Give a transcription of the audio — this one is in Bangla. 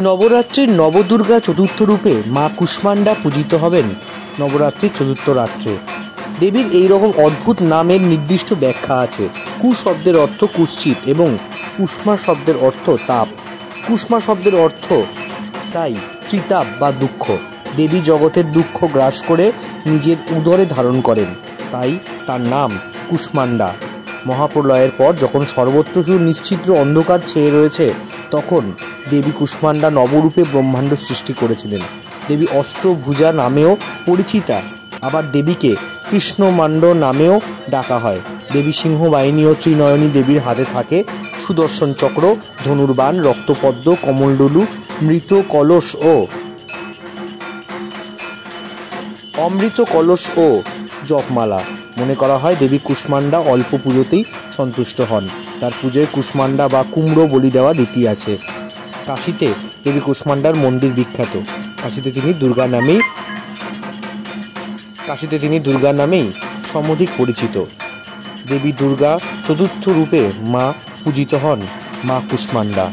নবরাত্রির নবদুর্গা চতুর্থ রূপে মা কুষ্মান্ডা পূজিত হবেন নবরাত্রির চতুর্থ রাত্রে। দেবীর এই রকম অদ্ভুত নামের নির্দিষ্ট ব্যাখ্যা আছে। কু শব্দের অর্থ কুৎসিত এবং কুষ্মা শব্দের অর্থ তাপ। কুষ্মা শব্দের অর্থ তাই ত্রিতাপ বা দুঃখ। দেবী জগতের দুঃখ গ্রাস করে নিজের উদরে ধারণ করেন, তাই তার নাম কুষ্মান্ডা। মহাপ্রলয়ের পর যখন সর্বত্র নিশ্ছিদ্র অন্ধকার ছেয়ে রয়েছে, তখন দেবী কুষ্মান্ডা নবরূপে ব্রহ্মাণ্ড সৃষ্টি করেছিলেন। দেবী অষ্টভুজা নামেও পরিচিতা, আবার দেবীকে কৃষ্ণমাণ্ড নামেও ডাকা হয়। দেবী সিংহবাহিনী ও ত্রিনয়নী দেবীর হাতে থাকে সুদর্শন চক্র, ধনুর্বাণ, রক্তপদ্ম, কমলডলু, মৃত কলস ও জপমালা। মনে করা হয় দেবী কুষ্মান্ডা অল্প পুজোতেই সন্তুষ্ট হন। তার পুজোয় কুষ্মান্ডা বা কুমড়ো বলি দেওয়ার রীতি আছে। কাশীতে দেবী কুষ্মান্ডার মন্দির বিখ্যাত। কাশীতে তিনি দুর্গা নামেই সমধিক পরিচিত। দেবী দুর্গা চতুর্থ রূপে মা পূজিত হন মা কুষ্মান্ডা।